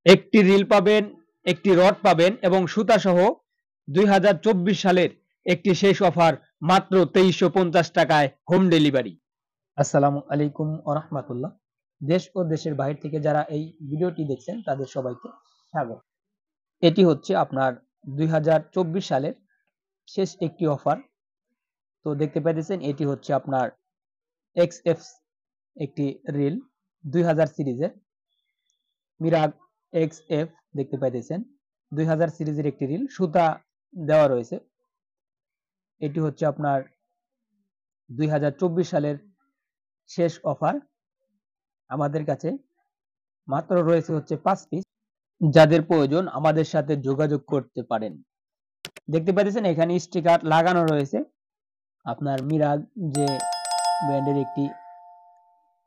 একটি রিল পাবেন, একটি রড পাবেন এবং সুতা সহ ২০২৪ সালের একটি শেষ অফার মাত্র ২৩৫০ টাকায় হোম ডেলিভারি। আসসালামু আলাইকুম ওয়া রাহমাতুল্লাহ। দেশ ও দেশের বাইরে থেকে যারা এই ভিডিওটি দেখছেন তাদের সবাইকে স্বাগত। এটি হচ্ছে আপনার ২০২৪ সালের শেষ একটি অফার। তো দেখতে পাইতেছেন এটি হচ্ছে আপনার XF একটি রিল ২০০০ সিরিজের মিরাগ XF দেখতে পাইতেছেন ২০০০ সিরিজের একটি রিল সুতা দেওয়া রয়েছে। এটি হচ্ছে আপনার ২০২৪ সালের শেষ অফার। আমাদের কাছে মাত্র রয়েছে হচ্ছে ৫ পিস। যাদের প্রয়োজন আমাদের সাথে যোগাযোগ করতে পারেন। দেখতে পাইতেছেন এখানে স্টিকার লাগানো রয়েছে। আপনার মিরাগ যে ব্র্যান্ডের একটি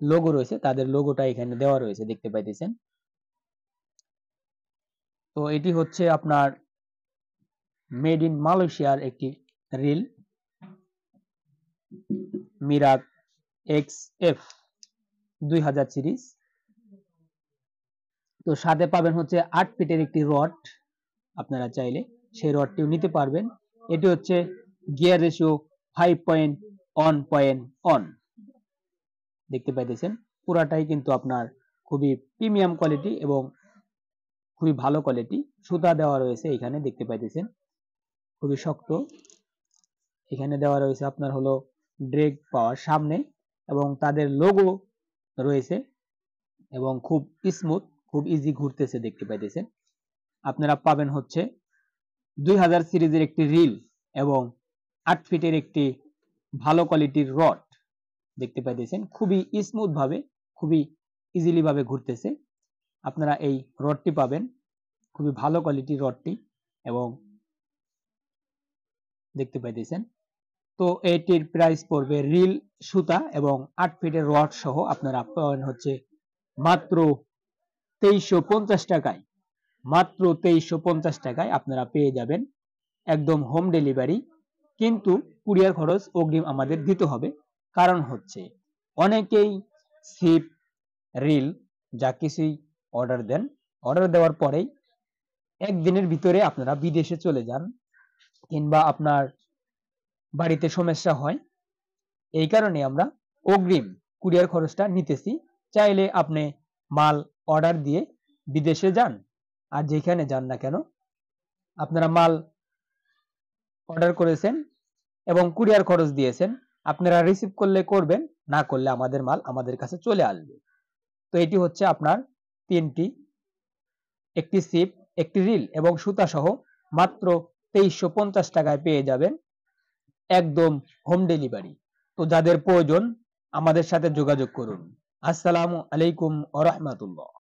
লোগো রয়েছে তাদের লোগোটা এখানে দেওয়া রয়েছে দেখতে পাইতেছেন। তো এটি হচ্ছে আপনার মেড ইন মালয়েশিয়ার একটি রিল মিরাগ XF ২০০০ সিরিজ। তো সাথে পাবেন হচ্ছে ৮ ফিটের একটি রড। আপনারা চাইলে সেই রডটিও নিতে পারবেন। এটি হচ্ছে গিয়ার রেশিও 5.1.1 দেখতে পাইতেছেন। পুরাটাই কিন্তু আপনার খুবই প্রিমিয়াম কোয়ালিটি এবং খুবই ভালো কোয়ালিটি। সুতা দেওয়া রয়েছে এখানে দেখতে পাইতেছেন খুবই শক্ত। এখানে দেওয়া রয়েছে আপনার হলো ড্রেগ পাওয়ার সামনে এবং তাদের লোগো রয়েছে এবং খুব স্মুথ, খুব ইজি ঘুরতেছে দেখতে পাইতেছেন। আপনারা পাবেন হচ্ছে ২০০০ সিরিজের একটি রিল এবং ৮ ফিটের একটি ভালো কোয়ালিটির রড দেখতে পাইতেছেন। খুবই স্মুথ ভাবে, খুবই ইজিলি ভাবে ঘুরতেছে। আপনারা এই রডটি পাবেন, খুবই ভালো কোয়ালিটির রডটি এবং দেখতে পাইতেছেন। তো এটির প্রাইস পড়বে রিল সুতা এবং ৮ ফিটের রড সহ আপনারা পাবেন হচ্ছে মাত্র ২৩৫০ টাকায়। মাত্র ২৩৫০ টাকায় আপনারা পেয়ে যাবেন একদম হোম ডেলিভারি। কিন্তু কুরিয়ার খরচ অগ্রিম আমাদের দিতে হবে। কারণ হচ্ছে অনেকেই ছিপ, রিল যা কিছুই অর্ডার দেন, অর্ডার দেওয়ার পরেই একদিনের ভিতরে আপনারা বিদেশে চলে যান কিংবা আপনার বাড়িতে সমস্যা হয়। এই কারণে আমরা অগ্রিম কুরিয়ার খরচটা নিতেছি। চাইলে আপনি মাল অর্ডার দিয়ে বিদেশে যান আর যেখানে যান না কেন আপনারা মাল অর্ডার করেছেন এবং কুরিয়ার খরচ দিয়েছেন, আপনারা রিসিভ করলে করবেন, না করলে আমাদের মাল আমাদের কাছে চলে আসবে। তো এটি হচ্ছে আপনার তিনটি, একটি ছিপ, একটি রিল এবং সুতা সহ মাত্র ২৩৫০ টাকায় পেয়ে যাবেন একদম হোম ডেলিভারি। তো যাদের প্রয়োজন আমাদের সাথে যোগাযোগ করুন। আসসালামু আলাইকুম ওয়া রাহমাতুল্লাহ।